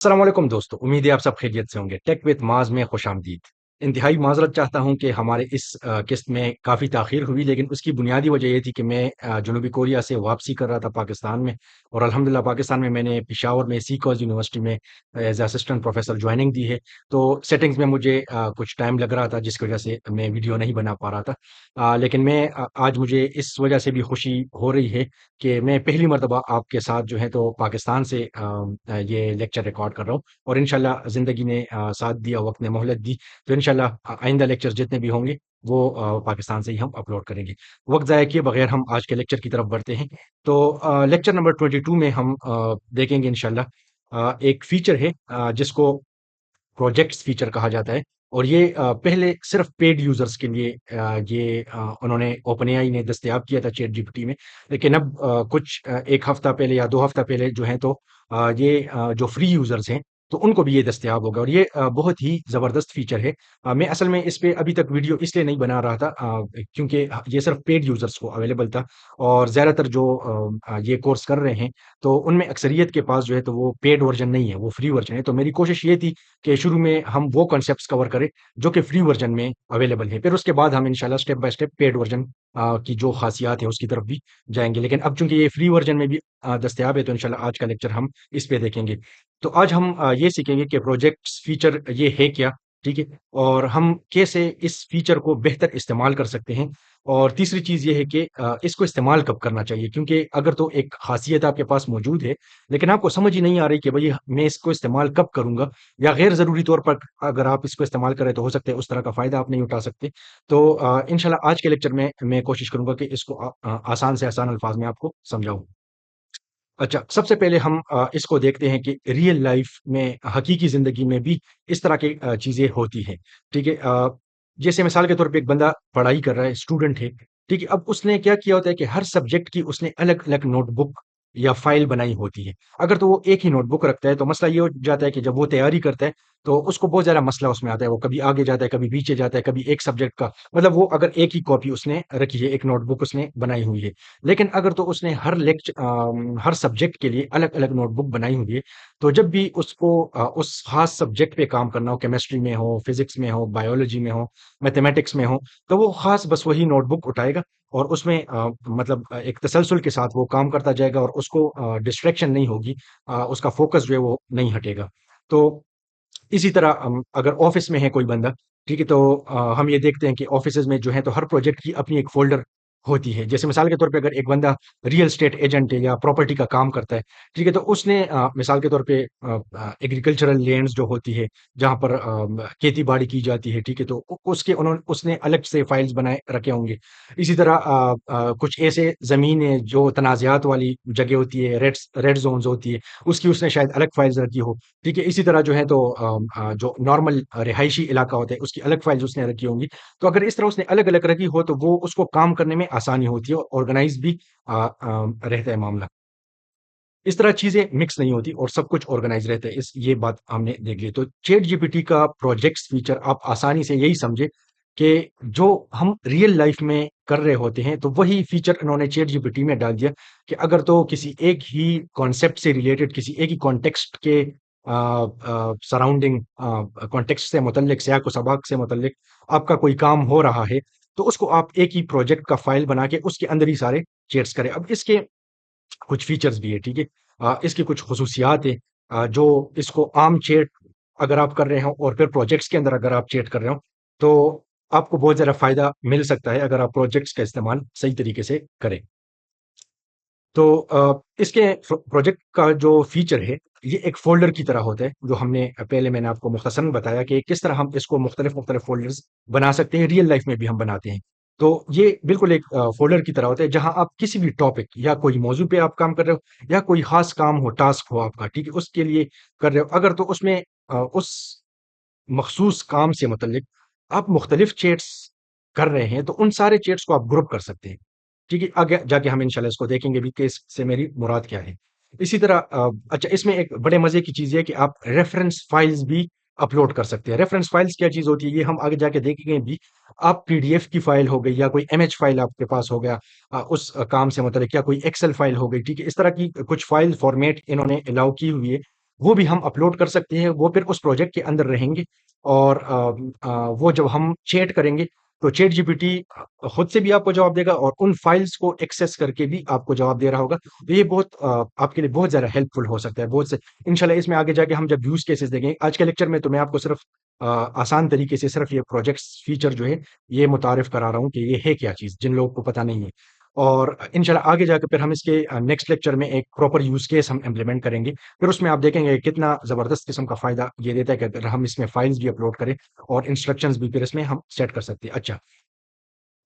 अस्सलामुअलैकुम दोस्तों, उम्मीद है आप सब खैरियत से होंगे। टेक विद माज़ में खुशामदीद। इंतहाई माज़रत चाहता हूँ कि हमारे इस किस्त में काफ़ी ताख़ीर हुई, लेकिन उसकी बुनियादी वजह ये थी कि मैं जनूबी कोरिया से वापसी कर रहा था पाकिस्तान में, और अल्हम्दुलिल्लाह पाकिस्तान में मैंने पेशावर में सीकॉज यूनिवर्सिटी में एज़ असिस्टेंट प्रोफ़ेसर जॉइनिंग दी है। तो सेटिंग्स में मुझे कुछ टाइम लग रहा था, जिसकी वजह से मैं वीडियो नहीं बना पा रहा था। लेकिन आज मुझे इस वजह से भी खुशी हो रही है कि मैं पहली मर्तबा आपके साथ जो है तो पाकिस्तान से ये लेक्चर रिकॉर्ड कर रहा हूँ, और इंशाल्लाह ज़िंदगी ने साथ दिया, वक़्त ने मोहलत दी, तो इंशाल्लाह आइंदा लेक्चर्स जितने भी होंगे वो पाकिस्तान से ही हम अपलोड करेंगे। वक़्त ज़ाया किए बगैर हम आज के लेक्चर की तरफ बढ़ते हैं। तो लेक्चर नंबर 22 में हम देखेंगे इंशाल्लाह एक फ़ीचर है जिसको प्रोजेक्ट्स फीचर कहा जाता है, और ये पहले सिर्फ पेड यूजर्स के लिए उन्होंने ओपनएआई ने दस्तयाब किया था चैट जीपीटी में। लेकिन अब एक हफ्ता पहले या 2 हफ्ता पहले जो है तो जो फ्री यूजर्स हैं तो उनको भी ये दस्तयाब होगा, और ये बहुत ही जबरदस्त फीचर है। मैं असल में इस पे अभी तक वीडियो इसलिए नहीं बना रहा था क्योंकि ये सिर्फ पेड यूजर्स को अवेलेबल था, और ज्यादातर जो ये कोर्स कर रहे हैं तो उनमें अक्सरियत के पास जो है तो वो पेड वर्जन नहीं है, वो फ्री वर्जन है। तो मेरी कोशिश ये थी कि शुरू में हम वो कॉन्सेप्ट्स कवर करें जो कि फ्री वर्जन में अवेलेबल है, फिर उसके बाद हम इंशाल्लाह step by step paid version की जो खासियात है उसकी तरफ भी जाएंगे। लेकिन अब चूंकि ये फ्री वर्जन में भी दस्तयाब है, तो इंशाल्लाह आज का लेक्चर हम इस पे देखेंगे। तो आज हम ये सीखेंगे कि प्रोजेक्ट्स फीचर ये है क्या, ठीक है, और हम कैसे इस फीचर को बेहतर इस्तेमाल कर सकते हैं। और तीसरी चीज ये है कि इसको इस्तेमाल कब करना चाहिए, क्योंकि अगर तो एक खासियत आपके पास मौजूद है लेकिन आपको समझ ही नहीं आ रही कि भाई मैं इसको इस्तेमाल कब करूंगा, या गैर ज़रूरी तौर पर अगर आप इसको इस्तेमाल करें तो हो सकता है उस तरह का फ़ायदा आप नहीं उठा सकते। तो इंशाल्लाह आज के लेक्चर में मैं कोशिश करूँगा कि इसको आसान से आसान अल्फ़ाज़ में आपको समझाऊँ। अच्छा, सबसे पहले हम इसको देखते हैं कि रियल लाइफ़ में, हकीकी ज़िंदगी में भी इस तरह की चीज़ें होती हैं, ठीक है? जैसे मिसाल के तौर पे एक बंदा पढ़ाई कर रहा है, स्टूडेंट है, ठीक है? अब उसने क्या किया होता है कि हर सब्जेक्ट की उसने अलग-अलग नोटबुक या फ़ाइल बनाई होती है। अगर तो वो एक ही नोटबुक रखता है, तो मसला ये हो जाता है कि जब वो तैयारी करता है, तो उसको बहुत ज़्यादा मसला उसमें आता है। वो कभी आगे जाता है, कभी पीछे जाता है, कभी एक सब्जेक्ट का मतलब वो अगर एक ही कॉपी उसने रखी है, एक नोटबुक उसने बनाई हुई है। लेकिन अगर तो उसने हर सब्जेक्ट के लिए अलग-अलग नोटबुक बनाई हुई है, तो जब भी उसको उस ख़ास सब्जेक्ट पे काम करना हो, केमिस्ट्री में हो, फिज़िक्स में हो, बायोलॉजी में हो, मैथमेटिक्स में हो, तो वो ख़ास बस वही नोटबुक उठाएगा, और उसमें मतलब एक तसलसल के साथ वो काम करता जाएगा, और उसको डिस्ट्रैक्शन नहीं होगी, उसका फ़ोकस जो है वो नहीं हटेगा। तो इसी तरह अगर ऑफ़िस में है कोई बंदा, ठीक है? तो हम ये देखते हैं कि ऑफ़िसेज़ में जो है तो हर प्रोजेक्ट की अपनी एक फ़ोल्डर होती है। जैसे मिसाल के तौर पे अगर एक बंदा रियल एस्टेट एजेंट है या प्रॉपर्टी का काम करता है, ठीक है? तो उसने मिसाल के तौर पे एग्रीकल्चरल लैंड्स जो होती है, जहाँ पर खेती-बाड़ी की जाती है, ठीक है? तो उसने अलग से फाइल्स बनाए रखे होंगे। इसी तरह कुछ ऐसे ज़मीनें जो तनाज़ात वाली जगह होती है, रेड ज़ोन्स होती है, उसकी उसने शायद अलग फाइल्स रखी हो। ठीक है, इसी तरह जो है तो जो नॉर्मल रिहायशी इलाका होता है उसकी अलग फाइल्स उसने रखी होंगी। तो अगर इस तरह उसने अलग-अलग रखी हो तो वो उसको काम करने में आसानी होती है, और ऑर्गेनाइज़ भी रहता है मामला। इस तरह चीज़ें मिक्स नहीं होती और सब कुछ ऑर्गेनाइज़ रहता है। इस ये बात हमने देख ली। तो चैट जीपीटी का प्रोजेक्ट्स फीचर आप आसानी से यही समझे कि जो हम रियल लाइफ़ में कर रहे होते हैं, तो वही फीचर इन्होंने चैट जीपीटी में डाल दिया कि अगर तो किसी एक ही कॉन्सेप्ट से रिलेटेड, किसी एक ही कॉन्टेक्स्ट के सराउंडिंग कॉन्टेक्स्ट से मुतल्लिक, सियाक व सबाक से मुतल्लिक आपका कोई काम हो रहा है, तो उसको आप एक ही प्रोजेक्ट का फ़ाइल बना के उसके अंदर ही सारे चैट्स करें। अब इसके कुछ फीचर्स भी है, ठीक है? इसकी कुछ ख़ुसूसियात हैं जो इसको आम चैट अगर आप कर रहे हो और फिर प्रोजेक्ट्स के अंदर अगर आप चैट कर रहे हो, तो आपको बहुत ज़्यादा फ़ायदा मिल सकता है अगर आप प्रोजेक्ट्स का इस्तेमाल सही तरीके से करें। तो इसके प्रोजेक्ट का जो फीचर है, ये एक फ़ोल्डर की तरह होता है, जो मैंने आपको मुख्तसरन बताया कि किस तरह हम इसको मुख्तलिफ फ़ोल्डर्स बना सकते हैं, रियल लाइफ़ में भी हम बनाते हैं। तो ये बिल्कुल एक फ़ोल्डर की तरह होता है, जहाँ आप किसी भी टॉपिक या कोई मौज़ू पे आप काम कर रहे हो, या कोई ख़ास काम हो, टास्क हो आपका, ठीक है? उसके लिए कर रहे हो। अगर तो उसमें उस मखसूस काम से मुतल्लिक आप मुख्तलिफ चैट्स कर रहे हैं, तो उन सारे चैट्स को आप ग्रुप कर सकते हैं। ठीक है? आगे जाके हम इंशाल्लाह इसको देखेंगे भी कि इससे मेरी मुराद क्या है। इसी तरह अच्छा, इसमें एक बड़े मज़े की चीज़ ये है कि आप रेफ़रेंस फ़ाइल्स भी अपलोड कर सकते हैं। रेफ़रेंस फ़ाइल्स क्या चीज़ होती है, ये हम आगे जाके देखेंगे भी। आप पीडीएफ की फ़ाइल हो गई या कोई इमेज फ़ाइल आपके पास हो गया उस काम से मुतल्लिक, या कोई एक्सेल फ़ाइल हो गई, ठीक है? इस तरह की कुछ फ़ाइल फ़ॉर्मेट इन्होंने अलाउ की हुई है, वो भी हम अपलोड कर सकते हैं, वो फिर उस प्रोजेक्ट के अंदर रहेंगे। और वो जब हम चैट करेंगे तो चैट जीपीटी खुद से भी आपको जवाब देगा और उन फाइल्स को एक्सेस करके भी आपको जवाब दे रहा होगा। तो ये बहुत आपके लिए बहुत ज़्यादा हेल्पफुल हो सकता है, बहुत से इंशाल्लाह इसमें आगे जाके हम जब यूज़ केसेस देखेंगे। आज के लेक्चर में तो मैं आपको सिर्फ आसान तरीके से सिर्फ ये प्रोजेक्ट्स फीचर जो है, ये मुतारिफ करा रहा हूँ कि ये है क्या चीज़, जिन लोगों को पता नहीं है। और इंशाल्लाह आगे जाके फिर हम इसके नेक्स्ट लेक्चर में एक प्रॉपर यूज़ केस हम इम्प्लीमेंट करेंगे। फिर उसमें आप देखेंगे कितना ज़बरदस्त किस्म का फ़ायदा ये देता है कि अगर हम इसमें फाइल्स भी अपलोड करें और इंस्ट्रक्शंस भी फिर इसमें हम सेट कर सकते हैं। अच्छा,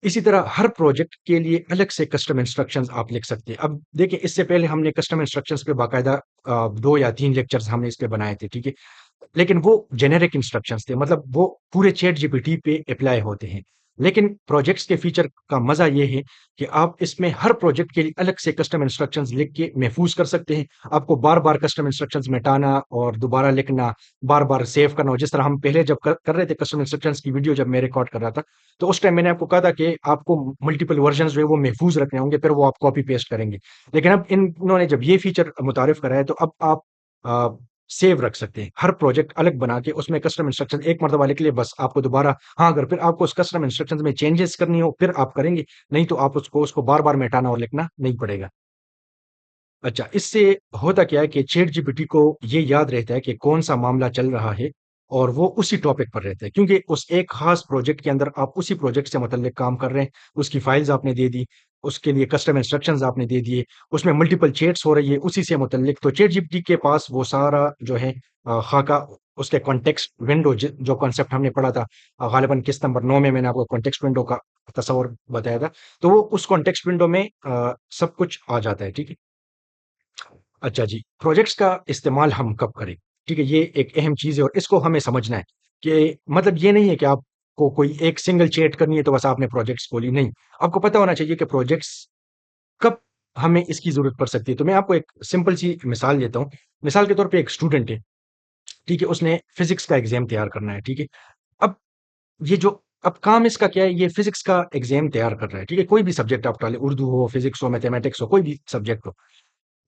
इसी तरह हर प्रोजेक्ट के लिए अलग से कस्टम इंस्ट्रक्शंस आप लिख सकते हैं। अब देखिए, इससे पहले हमने कस्टम इंस्ट्रक्शंस पे बाकायदा 2 या 3 लेक्चर्स हमने इस पे बनाए थे, ठीक है? लेकिन वो जेनेरिक इंस्ट्रक्शंस थे, मतलब वो पूरे चैट जीपीटी पे अप्लाई होते हैं। लेकिन प्रोजेक्ट्स के फीचर का मजा ये है कि आप इसमें हर प्रोजेक्ट के लिए अलग से कस्टम इंस्ट्रक्शंस लिख के महफूज कर सकते हैं। आपको बार बार कस्टम इंस्ट्रक्शंस मिटाना और दोबारा लिखना, बार बार सेव करना, और जिस तरह हम पहले जब कर रहे थे कस्टम इंस्ट्रक्शंस की वीडियो जब मैं रिकॉर्ड कर रहा था, तो उस टाइम मैंने आपको कहा था कि आपको मल्टीपल वर्जन जो है वो महफूज रखने होंगे, फिर वो आप कॉपी पेस्ट करेंगे। लेकिन अब इन्होंने जब ये फीचर मुतारिफ करा है, तो अब आप सेव रख सकते हैं। हर प्रोजेक्ट अलग बना के उसमें कस्टम इंस्ट्रक्शन एक मर्तबा लिख लिए, बस आपको दोबारा, हाँ, अगर फिर आपको उस कस्टम इंस्ट्रक्शंस में चेंजेस करनी हो, फिर आप करेंगे, नहीं तो आप उसको बार-बार मिटाना और लिखना नहीं पड़ेगा। अच्छा, इससे होता क्या है कि चैट जीपीटी को ये याद रहता है कि कौन-सा मामला चल रहा है और वो उसी टॉपिक पर रहता है। क्योंकि उस एक ख़ास प्रोजेक्ट के अंदर आप उसी प्रोजेक्ट से मुतल्लिक काम कर रहे हैं, उसकी फाइल्स आपने दे दी, उसके लिए कस्टम इंस्ट्रक्शंस आपने दे दिए, उसमें मल्टीपल चैट्स हो रही है उसी से मुतल्लिक। तो चैट जीपीटी के पास वो सारा जो है ख़ाका, उसके कॉन्टेक्स्ट विंडो जो कॉन्सेप्ट हमने पढ़ा था, ग़ालिबन किस्त नंबर 9 में मैंने आपको कॉन्टेक्स्ट विंडो का तस्वर बताया था। तो वो उस कॉन्टेक्स्ट विंडो में सब कुछ आ जाता है, ठीक है? अच्छा जी, प्रोजेक्ट्स का इस्तेमाल हम कब करें? ठीक है, ये एक अहम चीज़ है और इसको हमें समझना है कि मतलब ये नहीं है कि आपको कोई एक सिंगल चैट करनी है तो बस आपने प्रोजेक्ट्स खोली, नहीं। आपको पता होना चाहिए कि प्रोजेक्ट्स कब हमें इसकी ज़रूरत पड़ सकती है। तो मैं आपको एक सिंपल सी मिसाल देता हूँ। मिसाल के तौर पे एक स्टूडेंट है, ठीक है? उसने फिज़िक्स का एग्ज़ाम तैयार करना है, ठीक है? अब ये जो अब काम इसका क्या है, ये फिज़िक्स का एग्ज़ाम तैयार कर रहा है, ठीक है? कोई भी सब्जेक्ट आप उठालें, उर्दू हो, फिज़िक्स हो, मैथमेटिक्स हो, कोई भी सब्जेक्ट हो।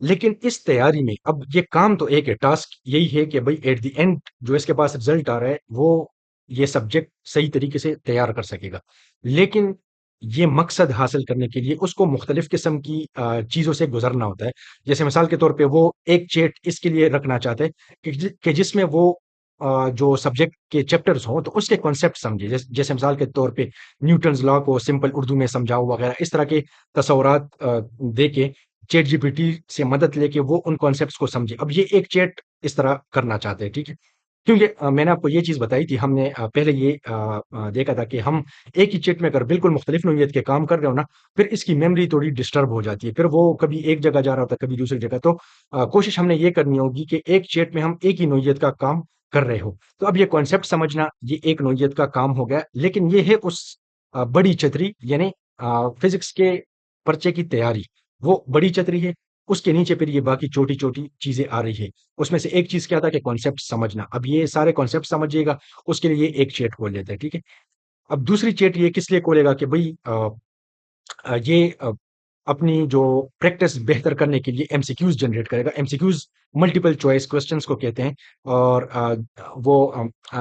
लेकिन इस तैयारी में अब ये काम तो एक है, टास्क यही है कि भई एट द एंड जो इसके पास रिज़ल्ट आ रहा है, वो ये सब्जेक्ट सही तरीके से तैयार कर सकेगा। लेकिन ये मकसद हासिल करने के लिए उसको मुख्तलिफ़ किस्म की चीज़ों से गुज़रना होता है। जैसे मिसाल के तौर पे वो एक चैट इसके लिए रखना चाहता है कि जिसमें वो जो सब्जेक्ट के चैप्टर्स हों, तो उसके कॉन्सेप्ट समझे। जैसे मिसाल के तौर पे न्यूटन्स लॉ को सिंपल उर्दू में समझाओ वगैरह, इस तरह के तसव्वुरात दे के चैट जीपीटी से मदद लेके वो उन कॉन्सेप्ट्स को समझे। अब ये एक चैट इस तरह करना चाहते हैं, ठीक है? क्योंकि मैंने आपको ये चीज़ बताई थी, हमने पहले ये देखा था कि हम एक ही चैट में अगर बिल्कुल मुख्तलिफ नोइयत के काम कर रहे हो ना, फिर इसकी मेमोरी थोड़ी डिस्टर्ब हो जाती है। फिर वो कभी एक जगह जा रहा होता है, कभी दूसरी जगह। तो कोशिश हमने ये करनी होगी कि एक चैट में हम एक ही नोइयत का काम कर रहे हो। तो अब ये कॉन्सेप्ट समझना, ये एक नोइयत का काम हो गया, लेकिन ये है उस बड़ी छतरी, यानी फिज़िक्स के पर्चे की तैयारी। वो बड़ी छतरी है, उसके नीचे फिर ये बाकी छोटी-छोटी चीज़ें आ रही है। उसमें से एक चीज़ क्या था कि कॉन्सेप्ट समझना। अब ये सारे कॉन्सेप्ट समझिएगा, उसके लिए ये एक चैट खोल लेता है, ठीक है? अब दूसरी चैट ये किस लिए खोलेगा कि भई ये अपनी जो प्रैक्टिस बेहतर करने के लिए एमसीक्यूज़ जनरेट करेगा। एमसीक्यूज़ मल्टीपल चॉइस क्वेश्चंस को कहते हैं। और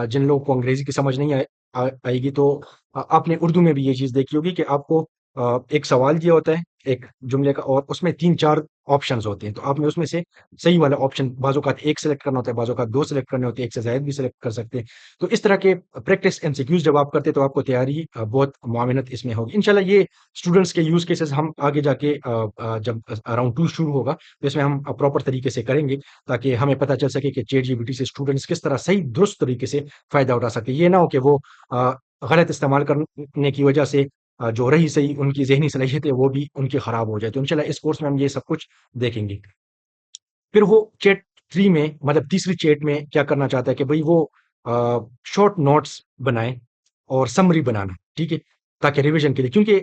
जिन लोगों को अंग्रेज़ी की समझ नहीं आएगी, तो आपने उर्दू में भी ये चीज़ देखी होगी कि आपको एक सवाल दिया होता है, एक जुमले का, और उसमें 3-4 ऑप्शंस होते हैं। तो आपने उसमें से सही वाला ऑप्शन बाज़ औक़ात 1 सेलेक्ट करना होता है, बाज़ औक़ात 2 सेलेक्ट करने होते हैं, 1 से ज़ायद भी सेलेक्ट कर सकते हैं। तो इस तरह के प्रैक्टिस एमसीक्यूज़ जब आप करते हैं, तो आपको तैयारी बहुत मुआविनत इसमें होगी। इंशाल्लाह ये स्टूडेंट्स के यूज़ केसेस हम आगे जाके जब राउंड 2 शुरू होगा, तो इसमें हम प्रॉपर तरीके से करेंगे, ताकि हमें पता चल सके कि चैट जीपीटी से स्टूडेंट्स किस तरह सही दुरुस्त तरीके से फ़ायदा उठा सकें। ये ना हो कि वो गलत इस्तेमाल करने की वजह से जो रही सही उनकी ज़हनी सलाहियत है, वो भी उनकी ख़राब हो जाए। तो इंशाल्लाह इस कोर्स में हम ये सब कुछ देखेंगे। फिर वो चैट 3 में, मतलब तीसरी चैट में क्या करना चाहता है कि भई वो शॉर्ट नोट्स बनाए और समरी बनाना, ठीक है? ताकि रिवीजन के लिए, क्योंकि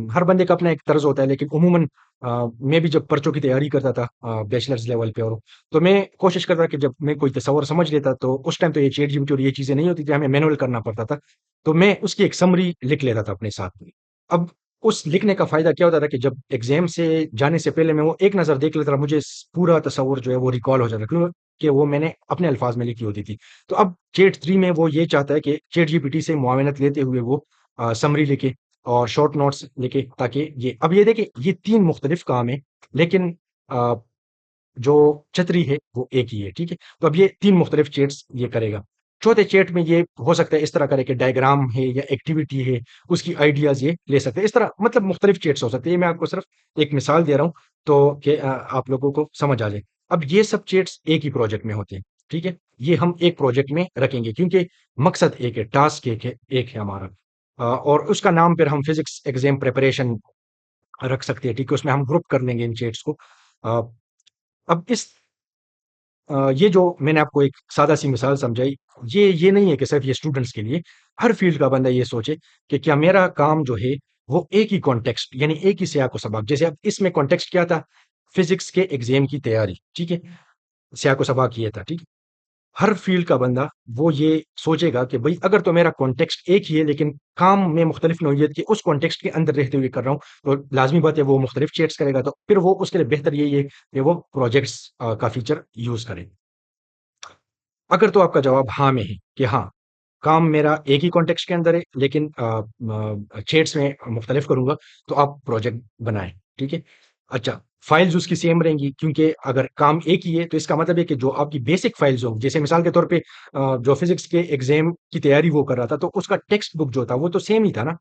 हर बंदे का अपना एक तर्ज होता है, लेकिन उमूमन मैं भी जब पर्चों की तैयारी करता था बैचलर्स लेवल पे, और तो मैं कोशिश करता कि जब मैं कोई तसव्वुर समझ लेता, तो उस टाइम तो ये चैट जीपीटी और ये चीज़ें नहीं होती थी, हमें मैनुअल करना पड़ता था। तो मैं उसकी एक समरी लिख लेता था अपने साथ में। अब उस लिखने का फ़ायदा क्या होता था कि जब एग्ज़ाम से जाने से पहले मैं वो एक नज़र देख लेता था, मुझे पूरा तसव्वुर जो है वो रिकॉल हो जाता था। क्यों? कि वो मैंने अपने अल्फाज में लिखी होती थी। तो अब चैट 3 में वो ये चाहता है कि चैट जीपीटी से मुआवनत लेते हुए वो समरी लिखे और शॉर्ट नोट्स लिखे, ताकि ये अब ये देखिए ये 3 मुख्तलिफ काम है, लेकिन अ, जो छतरी है वो एक ही है, ठीक है? तो अब ये 3 मुख्तलिफ चैट्स ये करेगा। चौथे चैट में ये हो सकता है इस तरह करे कि डायग्राम है या एक्टिविटी है, उसकी आइडियाज़ ये ले सकते हैं। इस तरह मतलब मुख्तलिफ चैट्स हो सकते हैं। ये मैं आपको सिर्फ एक मिसाल दे रहा हूँ, तो कि आप लोगों को समझ आ जाए। अब ये सब चैट्स एक ही प्रोजेक्ट में होते हैं, ठीक है? ये हम एक प्रोजेक्ट में रखेंगे क्योंकि मकसद एक है, टास्क एक है हमारा। और उसका नाम फिर हम फिज़िक्स एग्ज़ाम प्रिपरेशन रख सकते हैं, ठीक है? उसमें हम ग्रुप कर लेंगे इन चैट्स को। अ, अब ये जो मैंने आपको एक सादा सी मिसाल समझाई, ये नहीं है कि सिर्फ ये स्टूडेंट्स के लिए, हर फील्ड का बंदा ये सोचे कि क्या मेरा काम जो है वो एक ही कॉन्टेक्स्ट यानी एक ही सियाक व सबक, जैसे अब इसमें कॉन्टेक्स्ट क्या था? फिजिक्स के एग्जाम की तैयारी, ठीक है? सियाक व सबक ये था, ठीक है? हर फील्ड का बंदा वो ये सोचेगा कि भाई अगर तो मेरा कॉन्टेक्स्ट एक ही है लेकिन काम में मुख्तलिफ नौइयत के उस कॉन्टेक्स्ट के अंदर रहते हुए कर रहा हूँ, तो लाजमी बात है वो मुख्तलिफ चैट्स करेगा, तो फिर वो उसके लिए बेहतर यही है कि वो प्रोजेक्ट्स का फीचर यूज करे। अगर तो आपका जवाब हाँ में है कि हाँ, काम मेरा एक ही कॉन्टेक्स्ट के अंदर है लेकिन शेड्स में मुख्तलिफ करूँगा, तो आप प्रोजेक्ट बनाएँ, ठीक है? अच्छा, फाइल्स उसकी सेम रहेंगी क्योंकि अगर काम एक ही है तो इसका मतलब है कि जो आपकी बेसिक फाइल्स होंगी, जैसे मिसाल के तौर पे जो फिज़िक्स के एग्ज़ाम की तैयारी वो कर रहा था, तो उसका टेक्स्ट बुक जो था वो तो सेम ही था ना।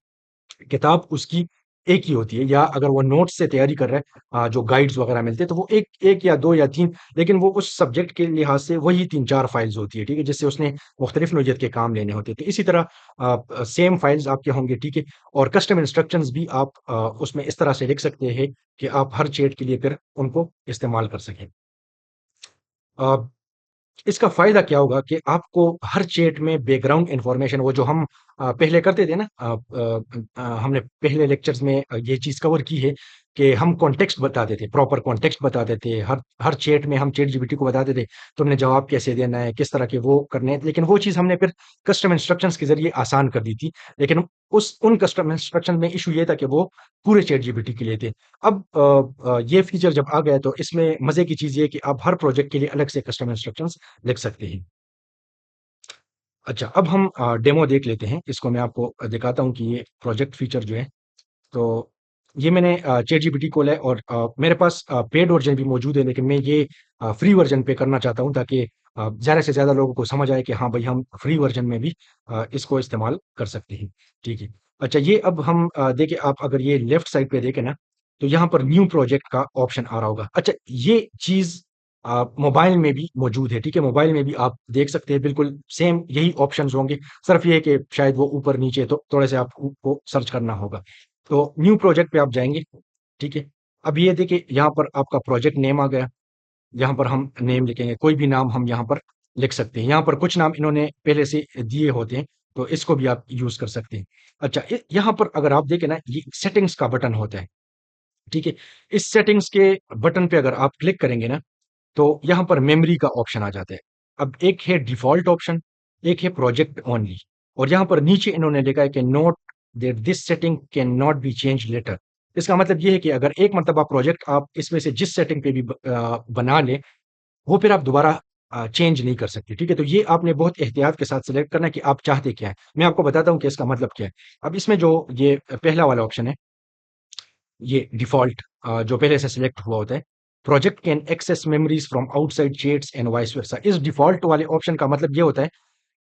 किताब उसकी एक ही होती है, या अगर वो नोट्स से तैयारी कर रहा है, जो गाइड्स वगैरह मिलते हैं तो वो एक एक या 2 या 3, लेकिन वो उस सब्जेक्ट के लिहाज से वही 3-4 फाइल्स होती है, ठीक है? जिससे उसने मुख्तलिफ नौइयत के काम लेने होते हैं। तो इसी तरह सेम फाइल्स आपके होंगे, ठीक है? और कस्टम इंस्ट्रक्शंस भी आप उसमें इस तरह से लिख सकते हैं कि आप हर चैट के लिए फिर उनको इस्तेमाल कर सकें। अ इसका फ़ायदा क्या होगा कि आपको हर चैट में बैकग्राउंड इन्फॉर्मेशन, वो जो हम पहले करते थे ना, हमने पहले लेक्चर्स में ये चीज़ कवर की है कि हम कॉन्टेक्स्ट बताते थे, प्रॉपर कॉन्टेक्स्ट बताते थे। हर हर चैट में हम चैट जीपीटी को बताते थे, तुमने जवाब कैसे देना है, किस तरह के वो करने हैं। लेकिन वो चीज़ हमने फिर कस्टम इंस्ट्रक्शंस के ज़रिए आसान कर दी थी। लेकिन उस उन कस्टम इंस्ट्रक्शन में इश्यू ये था कि वो पूरे चैट जीपीटी के लिए थे। अब ये फीचर जब आ गया तो इसमें मज़े की चीज़ ये है कि आप हर प्रोजेक्ट के लिए अलग से कस्टम इंस्ट्रक्शंस लिख सकते हैं। अच्छा, अब हम डेमो देख लेते हैं। इसको मैं आपको दिखाता हूँ कि ये प्रोजेक्ट फीचर जो है, तो ये मैंने चैटजीपीटी खोला है और मेरे पास पेड वर्ज़न भी मौजूद है, लेकिन मैं ये फ्री वर्ज़न पे करना चाहता हूँ ताकि ज़्यादा से ज़्यादा लोगों को समझ आए कि हाँ भाई, हम फ्री वर्ज़न में भी इसको इस्तेमाल कर सकते हैं। ठीक है। अच्छा, ये अब हम देखिए, आप अगर ये लेफ्ट साइड पे देखें ना, तो यहाँ पर न्यू प्रोजेक्ट का ऑप्शन आ रहा होगा। अच्छा, ये चीज़ मोबाइल में भी मौजूद है, ठीक है? मोबाइल में भी आप देख सकते हैं, बिल्कुल सेम यही ऑप्शंस होंगे। सिर्फ़ ये है कि शायद वो ऊपर-नीचे तो थोड़े-से आपको सर्च करना होगा। तो न्यू प्रोजेक्ट पे आप जाएँगे, ठीक है? अब ये देखिए, यहाँ पर आपका प्रोजेक्ट नेम आ गया। यहाँ पर हम नेम लिखेंगे, कोई भी नाम हम यहाँ पर लिख सकते हैं। यहाँ पर कुछ नाम इन्होंने पहले से दिए होते हैं, तो इसको भी आप यूज़ कर सकते हैं। अच्छा, यहाँ पर अगर आप देखें ना, ये सेटिंग्स का बटन होता है, ठीक है? इस सेटिंग्स के बटन पे अगर आप क्लिक करेंगे ना, तो यहाँ पर मेमोरी का ऑप्शन आ जाता है। अब एक है डिफ़ॉल्ट ऑप्शन, एक है प्रोजेक्ट ओनली, और यहाँ पर नीचे इन्होंने लिखा है कि note that this setting can not be changed later. इसका मतलब ये है कि अगर एक मर्तबा प्रोजेक्ट आप इसमें से जिस सेटिंग पे भी बना लें, वो फिर आप दोबारा चेंज नहीं कर सकते, ठीक है? तो ये आपने बहुत एहतियात के साथ सेलेक्ट करना है कि आप चाहते क्या हैं। मैं आपको बताता हूँ कि इसका मतलब क्या है। अब इसमें जो ये पहला वाला ऑप्शन है, ये डिफ़ॉल्ट जो पहले से सिलेक्ट हुआ होता है, project can access memories from outside chats and vice versa. इस डिफ़ॉल्ट वाले ऑप्शन का मतलब ये होता है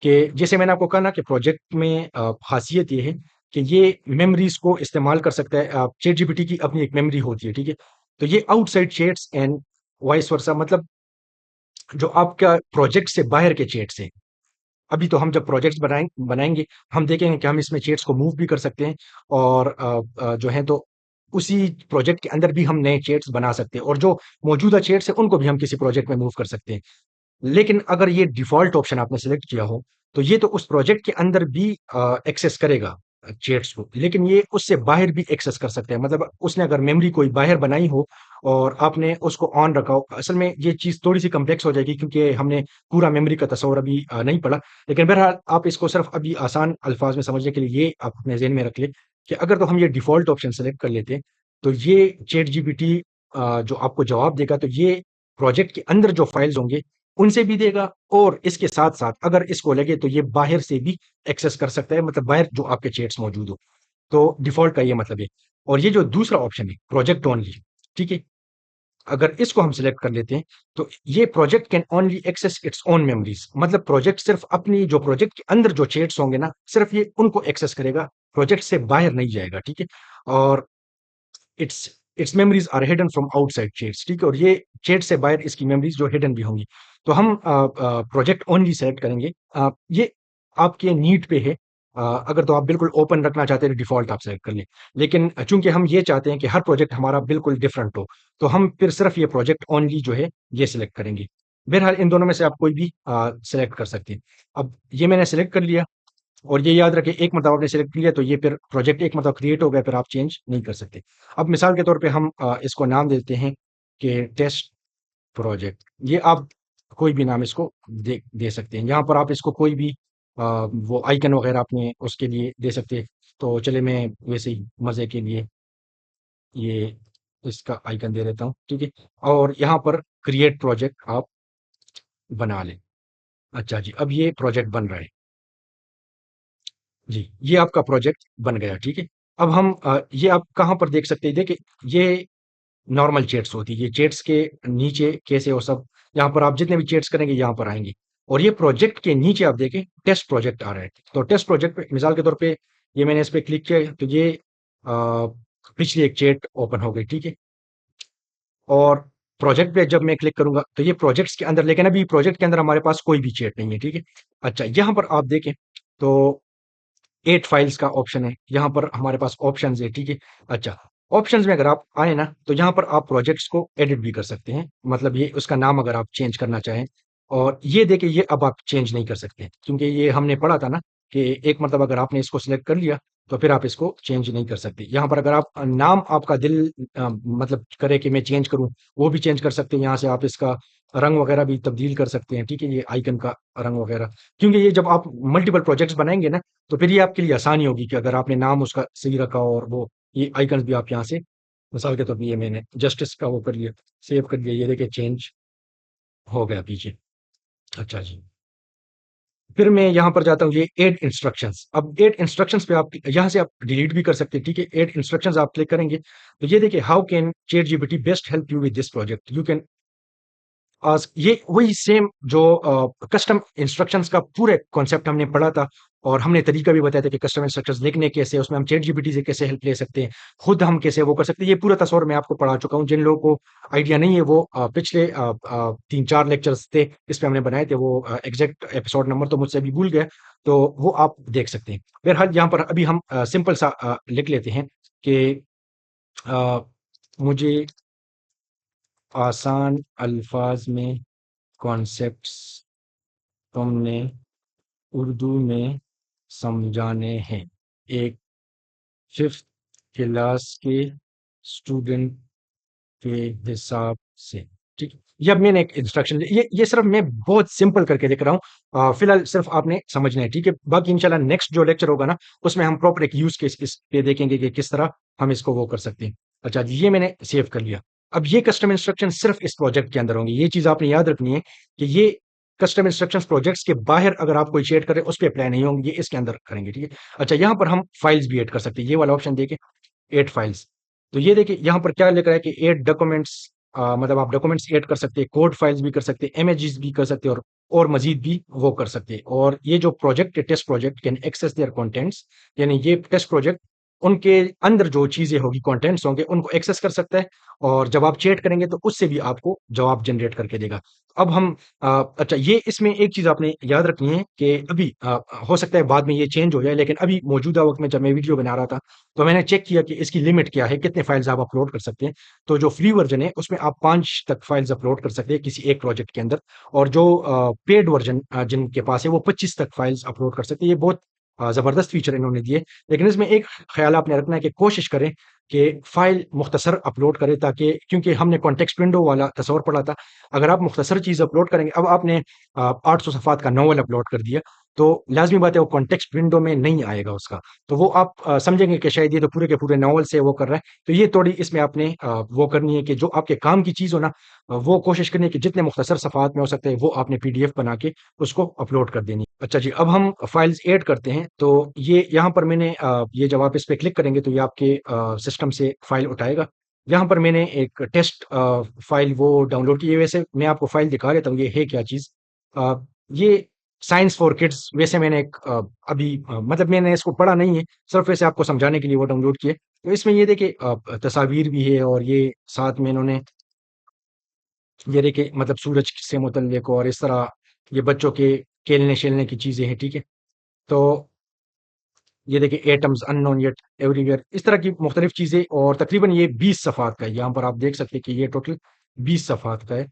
कि जैसे मैंने आपको कहा ना कि प्रोजेक्ट में ख़ासियत ये है कि ये मेमोरीज़ को इस्तेमाल कर सकता है। चैट जीपीटी की अपनी एक मेमोरी होती है, ठीक है? तो ये आउटसाइड चैट्स एंड वाइस वर्सा, मतलब जो आपका प्रोजेक्ट से बाहर के चैट्स हैं। अभी तो हम जब प्रोजेक्ट्स बनाएँगे, हम देखेंगे कि हम इसमें चैट्स को मूव भी कर सकते हैं, और जो है तो उसी प्रोजेक्ट के अंदर भी हम नए चैट्स बना सकते हैं, और जो मौजूदा चैट्स हैं, उनको भी हम किसी प्रोजेक्ट में मूव कर सकते हैं। लेकिन अगर ये डिफ़ॉल्ट ऑप्शन आपने सेलेक्ट किया हो, तो ये तो उस प्रोजेक्ट के अंदर भी एक्सेस करेगा चैट्स को, लेकिन ये उससे बाहर भी एक्सेस कर सकते हैं। मतलब उसने अगर मेमोरी कोई बाहर बनाई हो और आपने उसको ऑन रखा हो, असल में ये चीज़ थोड़ी-सी कॉम्प्लेक्स हो जाएगी क्योंकि हमने पूरा मेमोरी का तस्वुर अभी नहीं पढ़ा। लेकिन बहरहाल आप इसको सिर्फ़ अभी आसान अल्फ़ाज़ में समझने के लिए ये आप अपने ज़हन में रख लें कि अगर तो हम ये डिफ़ॉल्ट ऑप्शन सेलेक्ट कर लेते हैं, तो ये चैट जीपीटी जो आपको जवाब देगा, तो ये प्रोजेक्ट के अंदर जो फाइल्स होंगे, उनसे भी देगा, और इसके साथ-साथ अगर इसको लगे तो ये बाहर से भी एक्सेस कर सकता है, मतलब बाहर जो आपके चैट्स मौजूद हो। तो डिफ़ॉल्ट का ये मतलब है। और ये जो दूसरा ऑप्शन है, प्रोजेक्ट ओनली, ठीक है? अगर इसको हम सिलेक्ट कर लेते हैं, तो ये project can only access its own memories, मतलब प्रोजेक्ट सिर्फ अपनी जो प्रोजेक्ट के अंदर जो चैट्स होंगे ना, सिर्फ ये उनको एक्सेस करेगा, प्रोजेक्ट से बाहर नहीं जाएगा, ठीक है? और its its memories are hidden from outside chats, ठीक है? और ये चैट से बाहर इसकी मेमोरीज जो हिडन भी होंगी। तो हम प्रोजेक्ट ओनली सेलेक्ट करेंगे। ये आपके नीड पे है। अगर तो आप बिल्कुल ओपन रखना चाहते हैं तो डिफ़ॉल्ट आप सेलेक्ट कर लें। लेकिन चूँकि हम ये चाहते हैं कि हर प्रोजेक्ट हमारा बिल्कुल डिफरेंट हो, तो हम फिर सिर्फ़ ये प्रोजेक्ट ओनली जो है, ये सिलेक्ट करेंगे। बहरहाल इन दोनों में से आप कोई भी सेलेक्ट कर सकते हैं। अब ये मैंने सेलेक्ट कर लिया, और ये याद रखें, एक मरतबा आपने सेलेक्ट किया तो ये फिर प्रोजेक्ट एक मरतबा क्रिएट हो गया, फिर आप चेंज नहीं कर सकते। अब मिसाल के तौर पे हम इसको नाम देते हैं कि टेस्ट प्रोजेक्ट। ये आप कोई भी नाम इसको दे दे सकते हैं। यहाँ पर आप इसको कोई भी वो आइकन वगैरह अपने उसके लिए दे सकते हैं। तो चलिए मैं वैसे ही मज़े के लिए ये इसका आइकन दे देता हूँ, ठीक है? और यहाँ पर क्रिएट प्रोजेक्ट आप बना लें। अच्छा जी, अब ये प्रोजेक्ट बन रहा है। जी, ये आपका प्रोजेक्ट बन गया, ठीक है? अब हम ये आप कहाँ पर देख सकते हैं, देखिए ये नॉर्मल चैट्स होती है, ये चैट्स के नीचे कैसे वो सब, यहाँ पर आप जितने भी चैट्स करेंगे यहाँ पर आएँगे, और ये प्रोजेक्ट के नीचे आप देखें टेस्ट प्रोजेक्ट आ रहा है। तो टेस्ट प्रोजेक्ट पे मिसाल के तौर पे ये मैंने इस पे क्लिक किया तो ये पिछली एक चैट ओपन हो गई, ठीक है? और प्रोजेक्ट पे जब मैं क्लिक करूँगा तो ये प्रोजेक्ट्स के अंदर, लेकिन अभी प्रोजेक्ट के अंदर हमारे पास कोई भी चैट नहीं है, ठीक है? अच्छा, यहाँ पर आप देखें तो 8 फाइल्स का ऑप्शन है, यहाँ पर हमारे पास ऑप्शंस है, ठीक है? अच्छा, ऑप्शंस में अगर आप आए ना, तो यहाँ पर आप प्रोजेक्ट्स को एडिट भी कर सकते हैं, मतलब ये उसका नाम अगर आप चेंज करना चाहें, और ये देखिए ये अब आप चेंज नहीं कर सकते, क्योंकि ये हमने पढ़ा था ना कि एक मतलब अगर आपने इसको सिलेक्ट कर लिया, तो फिर आप इसको चेंज नहीं कर सकते। यहाँ पर अगर आप नाम आपका दिल मतलब करे कि मैं चेंज करूँ, वो भी चेंज कर सकते हैं, यहाँ से आप इसका रंग वगैरह भी तब्दील कर सकते हैं, ठीक है? ये आइकन का रंग वगैरह, क्योंकि ये जब आप मल्टीपल प्रोजेक्ट्स बनाएँगे ना, तो फिर ये आपके लिए आसानी होगी कि अगर आपने नाम उसका सही रखा और वो ये आइकन्स भी आप यहाँ से, मिसाल के तौर पे ये मैंने जस्टिस का वो कर लिया, सेव कर लिया, ये देखिए चेंज हो गया पीछे। अच्छा जी। फिर मैं यहाँ पर जाता हूँ, ये ऐड इंस्ट्रक्शंस। अब ऐड इंस्ट्रक्शंस पे आप यहाँ से आप डिलीट भी कर सकते हैं, ठीक है? ऐड इंस्ट्रक्शंस आप क्लिक करेंगे, तो ये देखिए how can ChatGPT best help you with this project? You can ये वही सेम जो कस्टम इंस्ट्रक्शंस का पूरे कॉन्सेप्ट हमने पढ़ा था, और हमने तरीका भी बताया था कि कस्टम इंस्ट्रक्शंस लिखने कैसे, उसमें हम चैट जीपीटी से कैसे हेल्प ले सकते हैं, खुद हम कैसे वो कर सकते हैं, ये पूरा तस्वर मैं आपको पढ़ा चुका हूँ। जिन लोगों को आइडिया नहीं है वो पिछले 3-4 लेक्चर्स थे इस पे हमने बनाए थे, वो एग्जैक्ट एपिसोड नंबर तो मुझसे अभी भूल गया, तो वो आप देख सकते हैं। बहरहाल यहाँ पर अभी हम सिंपल सा लिख लेते हैं कि अ, मुझे आसान अल्फाज में कॉन्सेप्ट्स तुमने उर्दू में समझाने हैं, एक फिफ्थ क्लास के स्टूडेंट के हिसाब से, ठीक। ये अब मैंने एक इंस्ट्रक्शन, ये सिर्फ मैं बहुत सिंपल करके लिख रहा हूँ, फिलहाल सिर्फ आपने समझना है, ठीक है? बाकी इंशाल्लाह नेक्स्ट जो लेक्चर होगा ना, उसमें हम प्रॉपर एक यूज केस इस पे देखेंगे कि किस तरह हम इसको वो कर सकते हैं। अच्छा जी, ये मैंने सेव कर लिया। अब ये कस्टम इंस्ट्रक्शन सिर्फ इस प्रोजेक्ट के अंदर होंगे, ये चीज आपने याद रखनी है कि ये कस्टम इंस्ट्रक्शंस प्रोजेक्ट्स के बाहर अगर आप कोई शेयर करें उस पे अप्लाई नहीं होंगे, ये इसके अंदर करेंगे, ठीक है? अच्छा, यहाँ पर हम फाइल्स भी ऐड कर सकते हैं, ये वाला ऑप्शन देखिए, ऐड फाइल्स। तो ये देखिए यहाँ पर क्या लिख रहा है कि ऐड डॉक्यूमेंट्स, मतलब आप डॉक्यूमेंट्स ऐड कर सकते हैं, कोड फाइल्स भी कर सकते हैं, इमेजेस भी कर सकते हैं, और मजीद भी वो कर सकते हैं। और ये जो प्रोजेक्ट है, test project can access their contents, यानी ये टेस्ट प्रोजेक्ट उनके अंदर जो चीजें होगी, कंटेंट्स होंगे, उनको एक्सेस कर सकता है, और जब आप चैट करेंगे तो उससे भी आपको जवाब जनरेट करके देगा। अब हम अच्छा, ये इसमें एक चीज आपने याद रखनी है कि अभी हो सकता है बाद में ये चेंज हो जाए, लेकिन अभी मौजूदा वक्त में जब मैं वीडियो बना रहा था, तो मैंने चेक किया कि इसकी लिमिट क्या है, कितने फाइल्स आप अपलोड कर सकते हैं। तो जो फ्री वर्जन है उसमें आप 5 तक फाइल्स अपलोड कर सकते हैं किसी एक प्रोजेक्ट के अंदर, और जो पेड वर्जन जिनके पास है वो 25 तक फाइल्स अपलोड कर सकते हैं। ये बहुत जबरदस्त फीचर इन्होंने दिए, लेकिन इसमें एक ख्याल आपने रखना है कि कोशिश करें कि फाइल मुख्तसर अपलोड करें, ताकि क्योंकि हमने कॉन्टेक्स्ट विंडो वाला तस्वर पढ़ा था, अगर आप मुख्तसर चीज़ अपलोड करेंगे, अब आपने 800 सफ़ात का नॉवल अपलोड कर दिया, तो लाज़मी बात है वो कॉन्टेक्स्ट विंडो में नहीं आएगा उसका। तो वो आप समझेंगे कि शायद ये तो पूरे के पूरे नॉवल से वो कर रहा है। तो ये थोड़ी इसमें आपने वो करनी है कि जो आपके काम की चीज़ हो ना, वो कोशिश करनी है कि जितने मुख्तसर सफ़हात में हो सकते हैं वो आपने पीडीएफ बना के उसको अपलोड कर देनी है। अच्छा जी, अब हम फाइल्स ऐड करते हैं। तो ये यहाँ पर मैंने ये जब आप इस पे क्लिक करेंगे तो ये आपके सिस्टम से फाइल उठाएगा। यहाँ पर मैंने एक टेस्ट फाइल वो डाउनलोड की है। वैसे मैं आपको फाइल दिखा देता हूँ ये है क्या चीज़। ये साइंस फॉर किड्स, वैसे मैंने एक अभी मतलब मैंने इसको पढ़ा नहीं है, सिर्फ वैसे आपको समझाने के लिए वो डाउनलोड किए। तो इसमें ये देखिए तस्वीर भी है और ये साथ में इन्होंने ये देखिए मतलब सूरज से मुतल्लिक और इस तरह ये बच्चों के खेलने शेलने की चीजें हैं, ठीक है। तो ये देखिए एटम्स अननोन येट एवरीवेयर, इस तरह की मुख्तलिफ चीजें, और तकरीबन ये 20 सफ़ात का है। यहाँ पर आप देख सकते हैं कि ये टोटल 20 सफ़ात का है।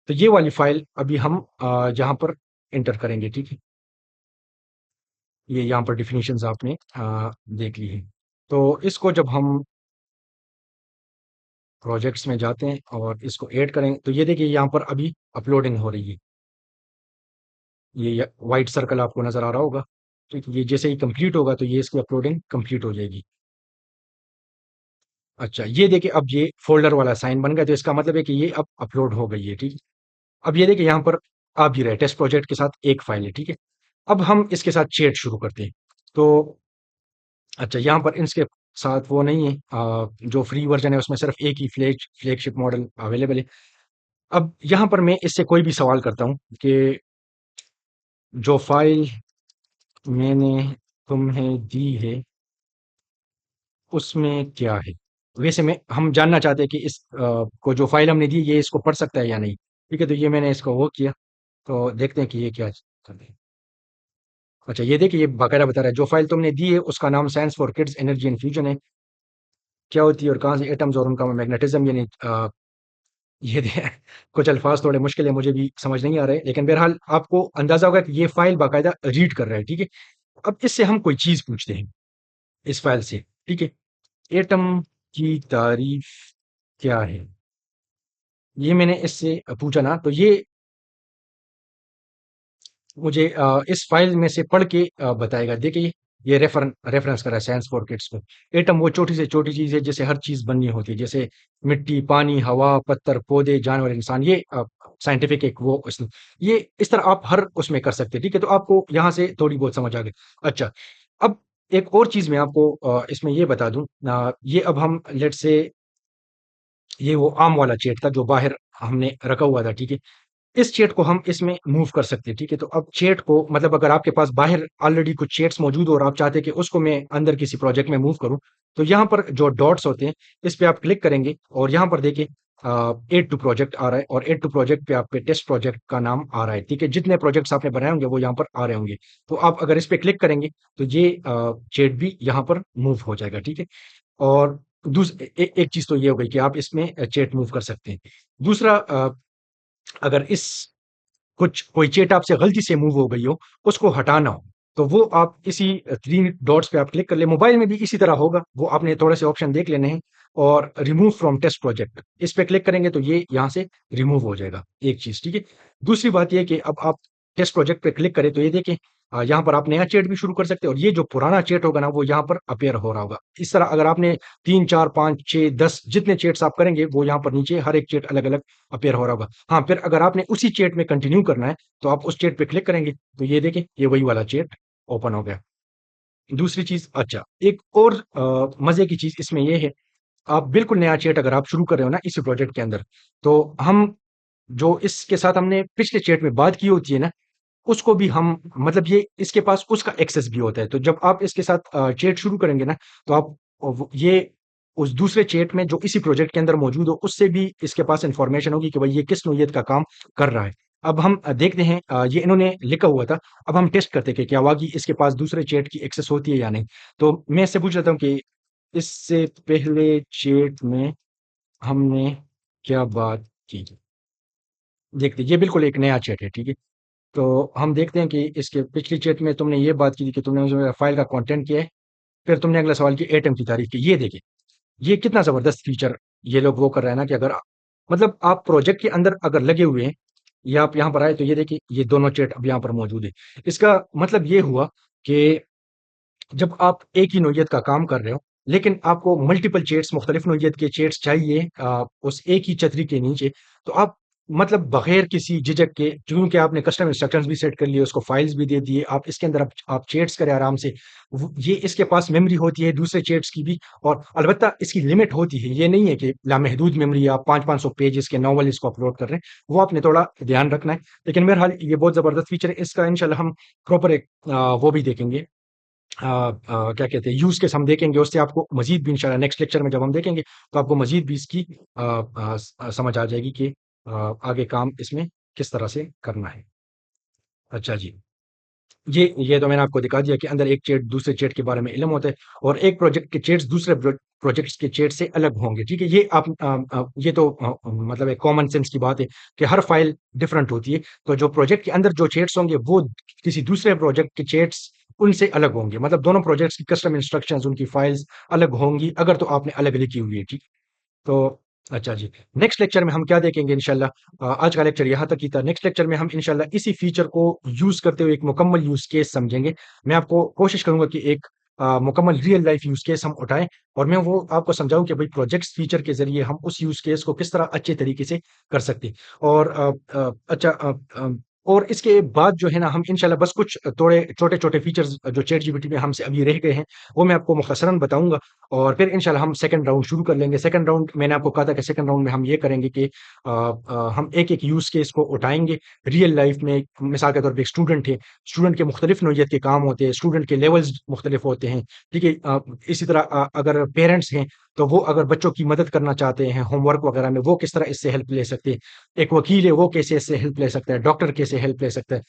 तो ये वाली फाइल अभी हम यहाँ पर एंटर करेंगे, ठीक है। ये यहाँ पर डिफिनीशंस आपने देख ली है। तो इसको जब हम प्रोजेक्ट्स में जाते हैं और इसको ऐड करें तो ये देखिए यहाँ पर अभी अपलोडिंग हो रही है। ये वाइट सर्कल आपको नजर आ रहा होगा, ठीक है। ये जैसे ही कंप्लीट होगा तो ये इसकी अपलोडिंग कंप्लीट हो जाएगी। अच्छा, ये देखिए अब ये फोल्डर वाला साइन बन गया, तो इसका मतलब है कि ये अब अपलोड हो गई है, ठीक है। अब ये देखिए यहाँ पर आ भी रहा है टेस्ट प्रोजेक्ट के साथ एक फाइल है, ठीक है। अब हम इसके साथ चैट शुरू करते हैं। तो अच्छा, यहाँ पर इसके साथ वो नहीं है, जो फ्री वर्जन है उसमें सिर्फ एक ही फ्लैगशिप मॉडल अवेलेबल है। अब यहाँ पर मैं इससे कोई भी सवाल करता हूँ कि जो फाइल मैंने तुम्हें दी है उसमें क्या है। वैसे में हम जानना चाहते हैं कि इस को जो फाइल हमने दी ये इसको पढ़ सकता है या नहीं, ठीक है। तो ये मैंने इसको वो किया, तो देखते हैं कि ये क्या कर रहे हैं। अच्छा, ये देखिए ये बाकायदा बता रहा है जो फाइल तुमने दी है उसका नाम science for kids energy and fusion है। क्या होती है और कहाँ से एटम्स और उनका मैग्नेटिज्म, यानी ये कुछ अल्फाज थोड़े मुश्किल है, मुझे भी समझ नहीं आ रहे, लेकिन बहरहाल आपको अंदाजा होगा कि ये फाइल बाकायदा रीड कर रहा है, ठीक है। अब इससे हम कोई चीज पूछते हैं इस फाइल से, ठीक है। एटम की तारीफ क्या है, ये मैंने इससे पूछा ना, तो ये मुझे इस फाइल में से पढ़ के बताएगा। देखिए ये रेफरेंस कर रहा है साइंस फॉर किड्स को। एटम वो छोटी से छोटी चीज है जिससे हर चीज बननी होती है, जैसे मिट्टी, पानी, हवा, पत्थर, पौधे, जानवर, इंसान। ये साइंटिफिक एक वो ये इस तरह आप हर उसमें कर सकते हैं, ठीक है। तो आपको यहाँ से थोड़ी बहुत समझ आ गई। अच्छा, अब एक और चीज मैं आपको इसमें ये बता दूं, ये अब हम लेट से ये वो आम वाला चेट था जो बाहर हमने रखा हुआ था, ठीक है। इस चेट को हम इसमें मूव कर सकते हैं, ठीक है। तो अब चेट को मतलब अगर आपके पास बाहर ऑलरेडी कुछ चेट्स मौजूद हो और आप चाहते हैं कि उसको मैं अंदर किसी प्रोजेक्ट में मूव करूं, तो यहाँ पर जो डॉट्स होते हैं इस पे आप क्लिक करेंगे और यहाँ पर देखिए एड टू प्रोजेक्ट आ रहा है, और एड टू प्रोजेक्ट पे आपके टेस्ट प्रोजेक्ट का नाम आ रहा है, ठीक है। जितने प्रोजेक्ट्स आपने बनाए होंगे वो यहाँ पर आ रहे होंगे। तो आप अगर इस पे क्लिक करेंगे तो ये चेट भी यहाँ पर मूव हो जाएगा, ठीक है। और एक चीज तो ये हो गई कि आप इसमें चेट मूव कर सकते हैं। दूसरा, अगर इस कुछ कोई चेट आपसे गलती से मूव हो गई हो, उसको हटाना हो, तो वो आप इसी 3 डॉट्स पे आप क्लिक कर ले। मोबाइल में भी इसी तरह होगा, वो आपने थोड़े से ऑप्शन देख लेने हैं। और रिमूव फ्रॉम टेस्ट प्रोजेक्ट इस पे क्लिक करेंगे तो ये यहाँ से रिमूव हो जाएगा, एक चीज, ठीक है। दूसरी बात ये है कि अब आप टेस्ट प्रोजेक्ट पे क्लिक करें तो ये देखें यहाँ पर आप नया चेट भी शुरू कर सकते हैं, और ये जो पुराना चेट होगा ना वो यहाँ पर अपेयर हो रहा होगा। इस तरह अगर आपने 3 4 5 6 10 जितने चेट्स आप करेंगे वो यहाँ पर नीचे हर एक चेट अलग अलग अपेयर हो रहा होगा। हाँ, फिर अगर आपने उसी चेट में कंटिन्यू करना है तो आप उस चेट पे क्लिक करेंगे तो ये देखें ये वही वाला चेट ओपन हो गया। दूसरी चीज, अच्छा एक और मजे की चीज इसमें ये है, आप बिल्कुल नया चेट अगर आप शुरू कर रहे हो ना इसी प्रोजेक्ट के अंदर, तो हम जो इसके साथ हमने पिछले चेट में बात की होती है ना, उसको भी हम मतलब ये इसके पास उसका एक्सेस भी होता है। तो जब आप इसके साथ चैट शुरू करेंगे ना, तो आप ये उस दूसरे चैट में जो इसी प्रोजेक्ट के अंदर मौजूद हो उससे भी इसके पास इंफॉर्मेशन होगी कि भाई ये किस नौयत का काम कर रहा है। अब हम देखते हैं, ये इन्होंने लिखा हुआ था। अब हम टेस्ट करते हैं कि क्या वाकई इसके पास दूसरे चैट की एक्सेस होती है या नहीं। तो मैं इससे पूछ लेता हूँ कि इससे पहले चैट में हमने क्या बात की। देखते ये बिल्कुल एक नया चैट है, ठीक है। तो हम देखते हैं कि इसके पिछली चैट में तुमने ये बात की थी कि तुमने उसमें फाइल का कंटेंट किया है। फिर तुमने अगला सवाल किया एटम की तारीफ की। ये देखिए ये कितना जबरदस्त फीचर ये लोग वो कर रहे हैं ना कि अगर मतलब आप प्रोजेक्ट के अंदर अगर लगे हुए हैं ये आप यहाँ पर आए तो ये देखिए ये दोनों चैट अब यहाँ पर मौजूद है। इसका मतलब ये हुआ कि जब आप एक ही नोयत का काम कर रहे हो, लेकिन आपको मल्टीपल चेट्स, मुख्तलिफ नोयत के चेट्स चाहिए उस एक ही छतरी के नीचे, तो आप मतलब बगैर किसी झिझक के, क्योंकि आपने कस्टम इंस्ट्रक्शंस भी सेट कर लिए, उसको फाइल्स भी दे दिए, आप इसके अंदर आप चेट्स करें आराम से। ये इसके पास मेमोरी होती है दूसरे चेट्स की भी, और अलबत्ता इसकी लिमिट होती है। ये नहीं है कि लामहदूद मेमोरी, आप 500-500 पेजेस के नॉवल इसको अपलोड कर रहे हैं, वो आपने थोड़ा ध्यान रखना है। लेकिन बहरहाल ये बहुत ज़बरदस्त फीचर है, इसका इंशाल्लाह हम प्रॉपर एक वो भी देखेंगे, क्या कहते हैं, यूज़ केस हम देखेंगे, उससे आपको मज़ीद भी इंशाल्लाह नेक्स्ट लेक्चर में जब हम देखेंगे, तो आपको मज़ीद भी इसकी समझ आ जाएगी कि आगे काम इसमें किस तरह से करना है। अच्छा जी। ये तो मैंने आपको दिखा दिया कि अंदर एक चैट दूसरे चैट के बारे में इल्म होता है, और एक प्रोजेक्ट के चैट्स दूसरे प्रोजेक्ट्स के चैट से अलग होंगे, ठीक है? ये आप ये तो मतलब एक कॉमन सेंस की बात है कि हर फाइल डिफरेंट होती है, तो जो प्रोजेक्ट के अंदर जो चैट्स होंगे वो किसी दूसरे प्रोजेक्ट के चैट्स उनसे अलग होंगे। मतलब दोनों प्रोजेक्ट्स की कस्टम इंस्ट्रक्शंस, उनकी फाइल्स अलग होंगी, अगर तो आपने अलग लिखी हुई है, ठीक? तो अच्छा जी, नेक्स्ट लेक्चर में हम क्या देखेंगे इंशाल्लाह, आज का लेक्चर यहाँ तक ही था। नेक्स्ट लेक्चर में हम इंशाल्लाह इसी फीचर को यूज़ करते हुए एक मुकम्मल यूज़ केस समझेंगे। मैं आपको कोशिश करूँगा कि एक मुकम्मल रियल लाइफ यूज़ केस हम उठाएँ, और मैं वो आपको समझाऊँ कि भई प्रोजेक्ट्स फीचर के ज़रिए हम उस यूज़ केस को किस तरह अच्छे तरीके से कर सकते हैं। और अच्छा और इसके बाद जो है ना, हम इंशाल्लाह बस कुछ थोड़े छोटे-छोटे फीचर्स जो चैट जीपीटी में हमसे अभी रह गए हैं, वो मैं आपको मुख़्तसरन बताऊँगा, और फिर इंशाल्लाह हम सेकंड राउंड शुरू कर लेंगे। सेकंड राउंड मैंने आपको कहा था कि सेकंड राउंड में हम ये करेंगे कि हम एक-एक यूज़ केस को उठाएँगे रियल लाइफ़ में। मिसाल के तौर पे एक स्टूडेंट है, स्टूडेंट के मुख्तलिफ नौइयत के काम होते हैं, स्टूडेंट के लेवल्स मुख्तलिफ होते हैं, ठीक है? इसी तरह अगर पेरेंट्स हैं, तो वो अगर बच्चों की मदद करना चाहते हैं होमवर्क वगैरह में, वो किस तरह इससे हेल्प ले सकते हैं। एक वकील है, वो कैसे इससे हेल्प ले सकता है, डॉक्टर कैसे हेल्प ले सकता है।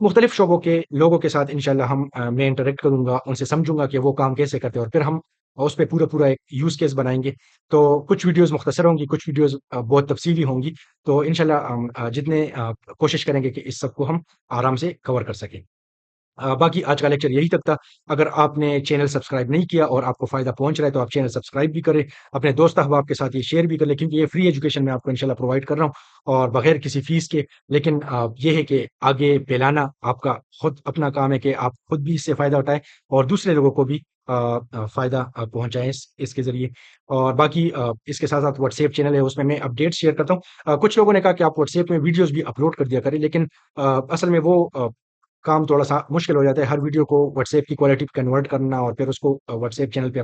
मुख्तलिफ शोबों के लोगों के साथ इंशाल्लाह मैं इंटरैक्ट करूँगा, उनसे समझूँगा कि वो काम कैसे करते हैं, और फिर हम उस पे पूरा-पूरा एक यूज़ केस बनाएँगे। तो कुछ वीडियोज़ मुख्तसर होंगी, कुछ वीडियोज़ बहुत तफ़सीली होंगी। तो इंशाल्लाह हम जितने कोशिश करेंगे कि इस सब को हम आराम से कवर कर सकें। बाकी आज का लेक्चर यही तक था। अगर आपने चैनल सब्सक्राइब नहीं किया और आपको फ़ायदा पहुँच रहा है, तो आप चैनल सब्सक्राइब भी करें। अपने दोस्त अहबाब के साथ ये शेयर भी कर लें, क्योंकि ये फ्री एजुकेशन मैं आपको इंशाल्लाह प्रोवाइड कर रहा हूँ, और बगैर किसी फ़ीस के। लेकिन ये है कि आगे फैलाना आपका खुद अपना काम है, कि आप खुद भी इससे फ़ायदा उठाएँ और दूसरे लोगों को भी फ़ायदा पहुँचाएँ इसके ज़रिए। और बाकी इसके साथ-साथ व्हाट्सएप चैनल है, उसमें मैं अपडेट्स शेयर करता हूँ। कुछ लोगों ने कहा कि आप व्हाट्सएप में वीडियोज़ भी अपलोड कर दिया करें, लेकिन असल में वो काम थोड़ा-सा मुश्किल हो जाता है, हर वीडियो को व्हाट्सएप की क्वालिटी पे कन्वर्ट करना और फिर उसको व्हाट्सएप चैनल पे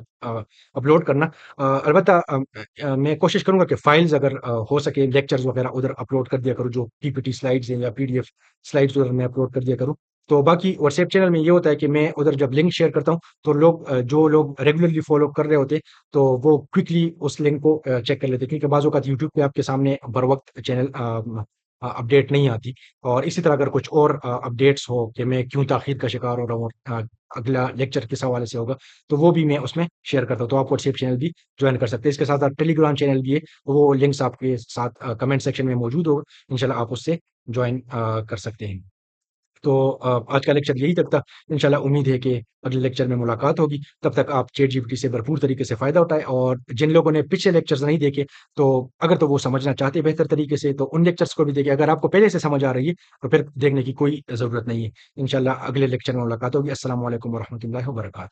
अपलोड करना। अलबत्ता मैं कोशिश करूँगा कि फाइल्स अगर हो सके लेक्चर्स वगैरह उधर अपलोड कर दिया करूँ, जो पीपीटी स्लाइड्स हैं या पीडीएफ स्लाइड्स उधर मैं अपलोड कर दिया करूँ। तो बाकी व्हाट्सएप चैनल में ये होता है कि मैं उधर जब लिंक शेयर करता हूँ, तो जो लोग रेगुलरली फॉलो कर रहे होते हैं, तो वो क्विकली उस लिंक को चेक कर लेते हैं, क्योंकि बाज़ औक़ात यूट्यूब पे आपके सामने बर वक़्त चैनल अपडेट नहीं आती। और इसी तरह अगर कुछ और अपडेट्स हो कि मैं क्यों ताख़ीर का शिकार हो रहा हूँ, अगला लेक्चर किस हवाले से होगा, तो वो भी मैं उसमें शेयर करता हूँ। तो आप व्हाट्सएप चैनल भी जॉइन कर सकते हैं। इसके साथ-साथ टेलीग्राम चैनल भी है, वो लिंक्स आपके साथ कमेंट सेक्शन में मौजूद होगा। इंशाल्लाह आप उससे जॉइन कर सकते हैं। तो आज का लेक्चर यही तक था। इंशाल्लाह उम्मीद है कि अगले लेक्चर में मुलाकात होगी। तब तक आप चैट जीपीटी से भरपूर तरीके से फ़ायदा उठाएँ, और जिन लोगों ने पिछले लेक्चर्स नहीं देखे, तो अगर तो वो समझना चाहते हैं बेहतर तरीके से, तो उन लेक्चर्स को भी देखें। अगर आपको पहले से समझ आ रही है, तो फिर देखने की कोई ज़रूरत नहीं है। इंशाल्लाह अगले लेक्चर में मुलाकात होगी। अस्सलामु अलैकुम व रहमतुल्लाहि व बरकातहू।